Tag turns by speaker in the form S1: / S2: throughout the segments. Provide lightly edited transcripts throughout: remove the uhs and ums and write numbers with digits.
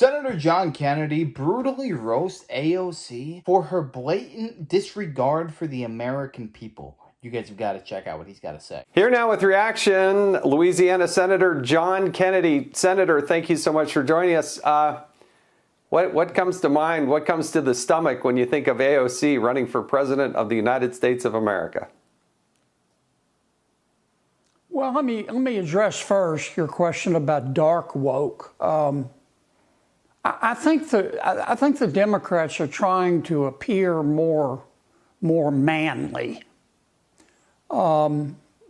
S1: Senator John Kennedy brutally roasts AOC for her blatant disregard for the American people. You guys have got to check out what he's got to say.
S2: Here now with reaction, Louisiana Senator John Kennedy. Senator, thank you so much for joining us. What comes to mind, what comes to the stomach when you think of AOC running for President of the United States of America?
S3: Well, let me address first your question about dark woke. I think the Democrats are trying to appear more manly.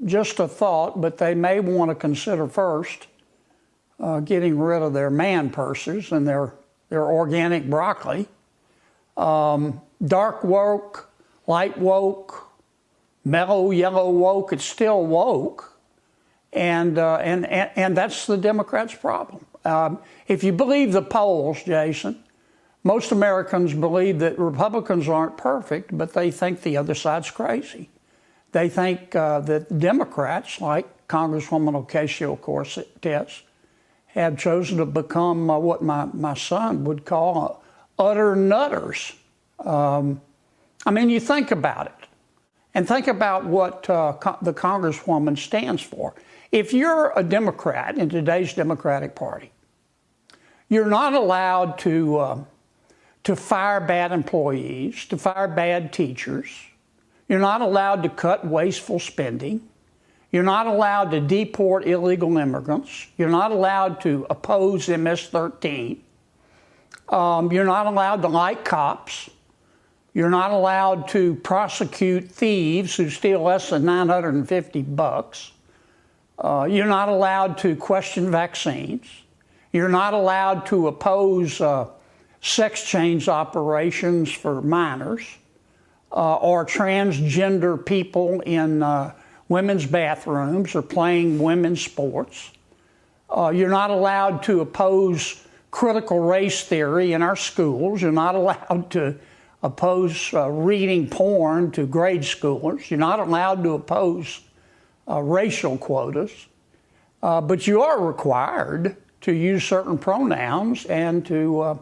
S3: Just a thought, but they may want to consider first getting rid of their man purses and their organic broccoli. Dark woke, light woke, mellow yellow woke, it's still woke. And that's the Democrats' problem. If you believe the polls, Jason, most Americans believe that Republicans aren't perfect, but they think the other side's crazy. They think that Democrats, like Congresswoman Ocasio-Cortez, have chosen to become what my son would call utter nutters. I mean, you think about it, and think about what the Congresswoman stands for. If you're a Democrat in today's Democratic Party, you're not allowed to fire bad employees, to fire bad teachers. You're not allowed to cut wasteful spending. You're not allowed to deport illegal immigrants. You're not allowed to oppose MS-13. You're not allowed to like cops. You're not allowed to prosecute thieves who steal less than $950. You're not allowed to question vaccines. You're not allowed to oppose sex change operations for minors or transgender people in women's bathrooms or playing women's sports. You're not allowed to oppose critical race theory in our schools. You're not allowed to oppose reading porn to grade schoolers. You're not allowed to oppose racial quotas, but you are required to use certain pronouns and to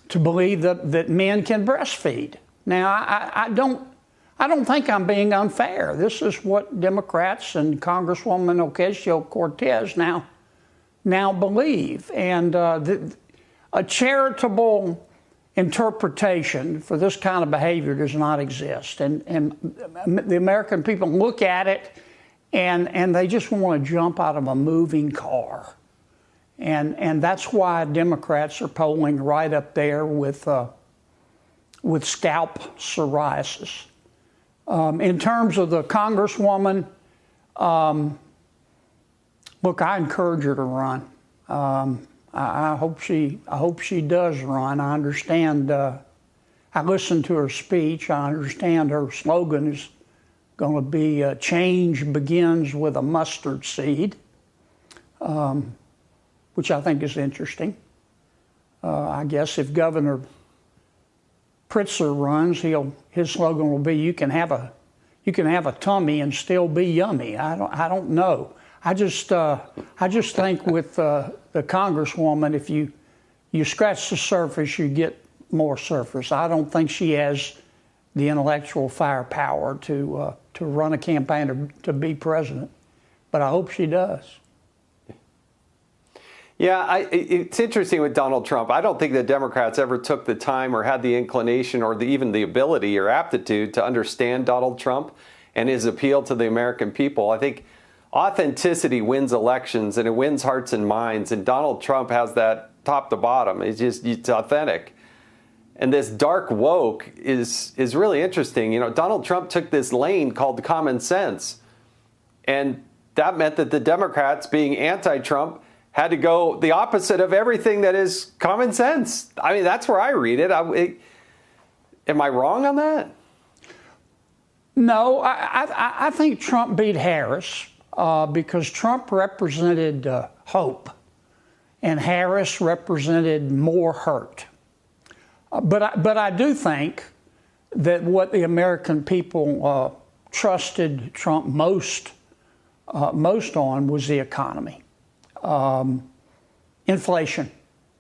S3: believe that men can breastfeed. Now, I don't think I'm being unfair. This is what Democrats and Congresswoman Ocasio-Cortez now believe, and a charitable interpretation for this kind of behavior does not exist. And the American people look at it and they just want to jump out of a moving car. And that's why Democrats are polling right up there with scalp psoriasis. In terms of the Congresswoman, look, I encourage her to run. I hope she does run. I understand. I listened to her speech. I understand her slogan is going to be "Change begins with a mustard seed," which I think is interesting. I guess if Governor Pritzker runs, his slogan will be "You can have a tummy and still be yummy." I don't know. I just think with the Congresswoman, if you scratch the surface, you get more surface. I don't think she has the intellectual firepower to run a campaign to be president, but I hope she does.
S2: Yeah, it's interesting with Donald Trump. I don't think the Democrats ever took the time or had the inclination or even the ability or aptitude to understand Donald Trump and his appeal to the American people. I think authenticity wins elections and it wins hearts and minds, and Donald Trump has that top to bottom. It's authentic. And this dark woke is really interesting. You know, Donald Trump took this lane called common sense, and that meant that the Democrats, being anti-Trump, had to go the opposite of everything that is common sense. I mean, that's where I read it. Am I wrong on that?
S3: No, I think Trump beat Harris because Trump represented hope and Harris represented more hurt. But I do think that what the American people trusted Trump most on was the economy. Inflation.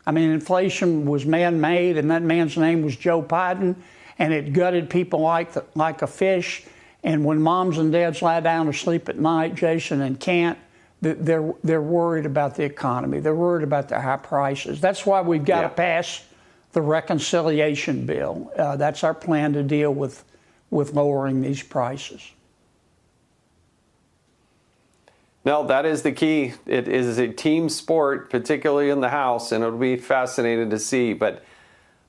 S3: I mean, inflation was man-made, and that man's name was Joe Biden, and it gutted people like a fish. And when moms and dads lie down to sleep at night, Jason and Kent, they're worried about the economy. They're worried about the high prices. That's why we've got to pass the reconciliation bill. That's our plan to deal with lowering these prices.
S2: No, that is the key. It is a team sport, particularly in the House, and it'll be fascinating to see. But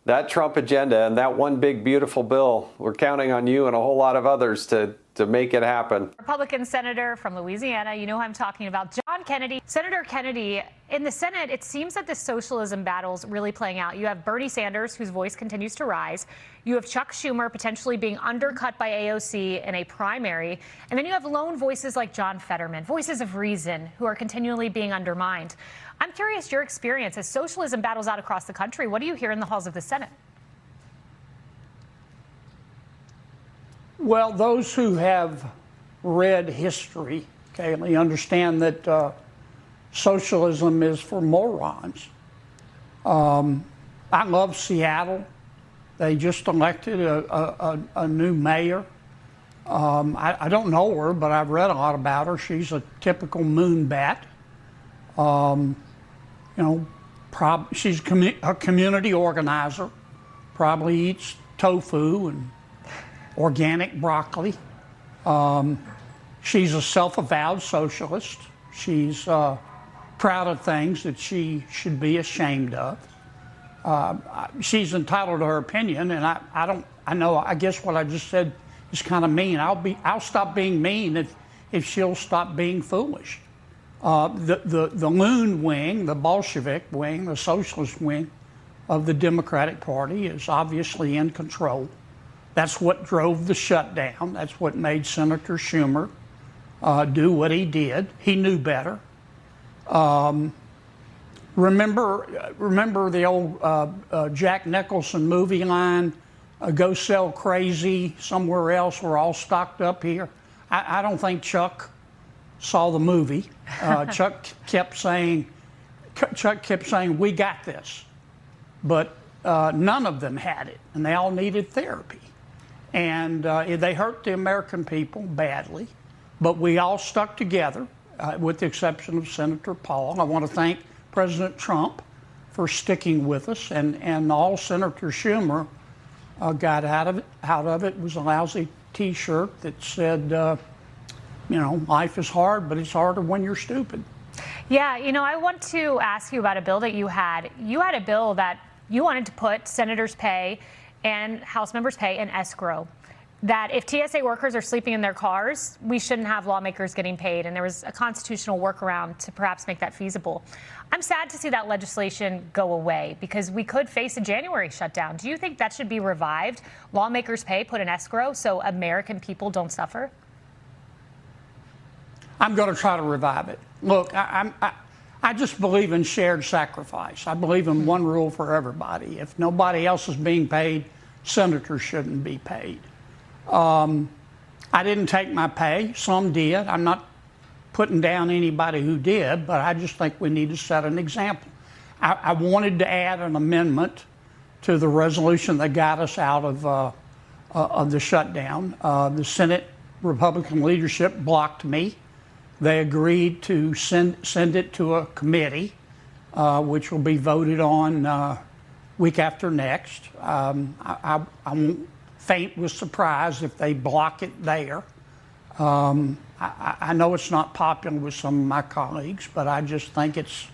S2: that Trump agenda and that one big, beautiful bill, we're counting on you and a whole lot of others to make it happen.
S4: Republican senator from Louisiana, you know who I'm talking about, John Kennedy. Senator Kennedy, in the Senate, it seems that the socialism battle's really playing out. You have Bernie Sanders, whose voice continues to rise. You have Chuck Schumer potentially being undercut by AOC in a primary. And then you have lone voices like John Fetterman, voices of reason, who are continually being undermined. I'm curious your experience as socialism battles out across the country. What do you hear in the halls of the Senate?
S3: Well, those who have read history, Kaylee, understand that socialism is for morons. I love Seattle. They just elected a new mayor. I don't know her, but I've read a lot about her. She's a typical moon bat. She's a community organizer, probably eats tofu and organic broccoli. She's a self-avowed socialist. She's proud of things that she should be ashamed of. She's entitled to her opinion, and I guess what I just said is kind of mean. I'll stop being mean if she'll stop being foolish. The loon wing, the Bolshevik wing, the socialist wing of the Democratic Party is obviously in control. That's what drove the shutdown. That's what made Senator Schumer do what he did. He knew better. Remember the old Jack Nicholson movie line, go sell crazy somewhere else, we're all stocked up here? I don't think Chuck saw the movie. Chuck kept saying, we got this. But none of them had it, and they all needed therapy. And they hurt the American people badly, but we all stuck together, with the exception of Senator Paul. I want to thank President Trump for sticking with us, and all Senator Schumer got out of it was a lousy T-shirt that said, life is hard, but it's harder when you're stupid.
S4: Yeah, I want to ask you about a bill that you had. You had a bill that you wanted to put senators' pay and House members' pay in escrow. That if TSA workers are sleeping in their cars, we shouldn't have lawmakers getting paid. And there was a constitutional workaround to perhaps make that feasible. I'm sad to see that legislation go away because we could face a January shutdown. Do you think that should be revived? Lawmakers' pay put in escrow so American people don't suffer?
S3: I'm going to try to revive it. Look, I just believe in shared sacrifice. I believe in one rule for everybody. If nobody else is being paid, senators shouldn't be paid. I didn't take my pay. Some did. I'm not putting down anybody who did, but I just think we need to set an example. I wanted to add an amendment to the resolution that got us out of the shutdown. The Senate Republican leadership blocked me. They agreed to send it to a committee, which will be voted on week after next. I won't faint with surprise if they block it there. I know it's not popular with some of my colleagues, but I just think it's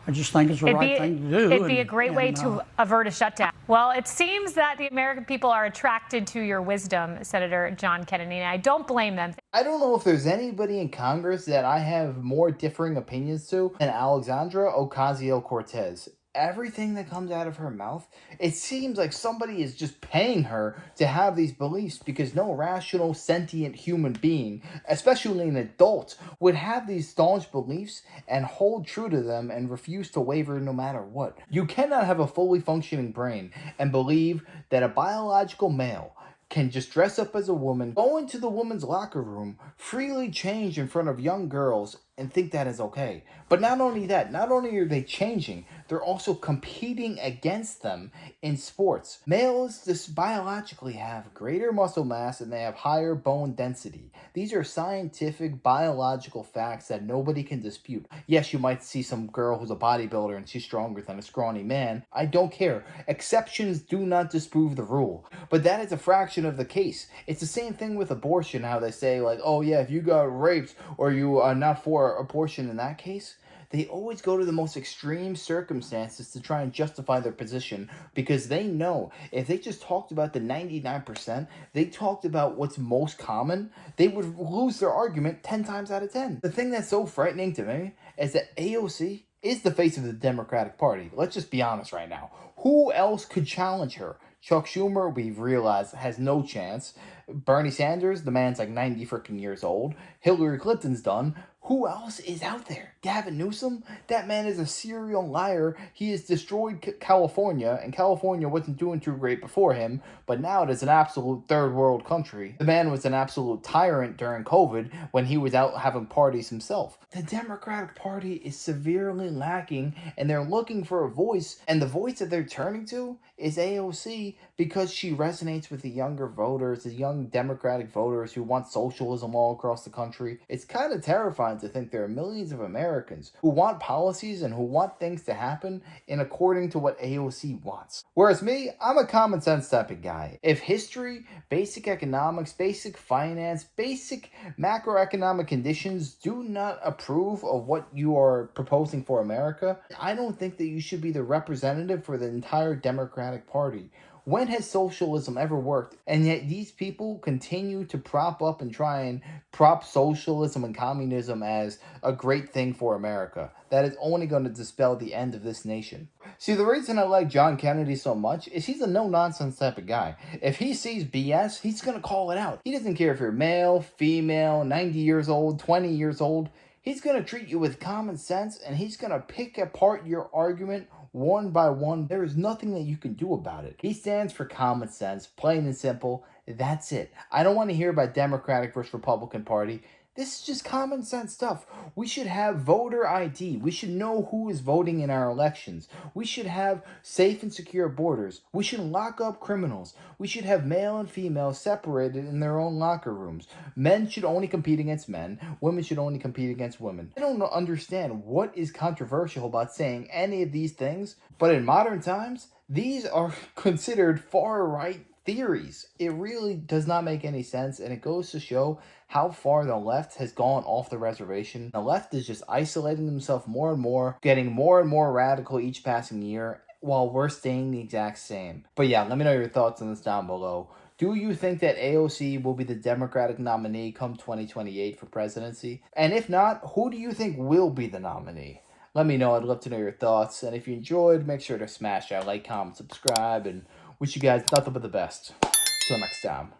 S3: the right thing to do.
S4: It'd be a great way to avert a shutdown. Well, it seems that the American people are attracted to your wisdom, Senator John Kennedy, and I don't blame them.
S1: I don't know if there's anybody in Congress that I have more differing opinions to than Alexandra Ocasio-Cortez. Everything that comes out of her mouth, it seems like somebody is just paying her to have these beliefs because no rational, sentient human being, especially an adult, would have these staunch beliefs and hold true to them and refuse to waver no matter what. You cannot have a fully functioning brain and believe that a biological male can just dress up as a woman, go into the woman's locker room, freely change in front of young girls, and think that is okay. But not only that, not only are they changing, they're also competing against them in sports. Males just biologically have greater muscle mass and they have higher bone density. These are scientific biological facts that nobody can dispute. Yes, you might see some girl who's a bodybuilder and she's stronger than a scrawny man. I don't care. Exceptions do not disprove the rule. But that is a fraction of the case. It's the same thing with abortion, how they say, like, oh yeah, if you got raped or you are not for abortion in that case, they always go to the most extreme circumstances to try and justify their position, because they know if they just talked about the 99%, they talked about what's most common, they would lose their argument 10 times out of 10. The thing that's so frightening to me is that AOC is the face of the Democratic Party. Let's just be honest right now. Who else could challenge her? Chuck Schumer, we've realized, has no chance. Bernie Sanders, the man's like 90 freaking years old. Hillary Clinton's done. Who else is out there? Gavin Newsom? That man is a serial liar. He has destroyed California, and California wasn't doing too great before him, but now it is an absolute third world country. The man was an absolute tyrant during COVID when he was out having parties himself. The Democratic Party is severely lacking, and they're looking for a voice, and the voice that they're turning to is AOC, because she resonates with the younger voters, the young Democratic voters who want socialism all across the country. It's kind of terrifying to think there are millions of Americans who want policies and who want things to happen in according to what AOC wants. Whereas me, I'm a common sense type of guy. If history, basic economics, basic finance, basic macroeconomic conditions do not approve of what you are proposing for America, I don't think that you should be the representative for the entire Democratic Party. When has socialism ever worked? And yet these people continue to prop up and try and prop socialism and communism as a great thing for America. That is only going to dispel the end of this nation. See, the reason I like John Kennedy so much is he's a no-nonsense type of guy. If he sees BS, he's going to call it out. He doesn't care if you're male, female, 90 years old, 20 years old. He's going to treat you with common sense, and he's going to pick apart your argument one by one. There is nothing that you can do about it. He stands for common sense, plain and simple. That's it. I don't want to hear about Democratic versus Republican Party. This is just common sense stuff. We should have voter ID. We should know who is voting in our elections. We should have safe and secure borders. We should lock up criminals. We should have male and female separated in their own locker rooms. Men should only compete against men. Women should only compete against women. I don't understand what is controversial about saying any of these things, but in modern times, these are considered far-right theories. It really does not make any sense, and it goes to show how far the left has gone off the reservation. The left is just isolating themselves more and more, getting more and more radical each passing year, while we're staying the exact same. But yeah, let me know your thoughts on this down below. Do you think that AOC will be the Democratic nominee come 2028 for presidency? And if not, who do you think will be the nominee? Let me know. I'd love to know your thoughts. And if you enjoyed, make sure to smash that like, comment, subscribe, and wish you guys nothing but the best. Till next time.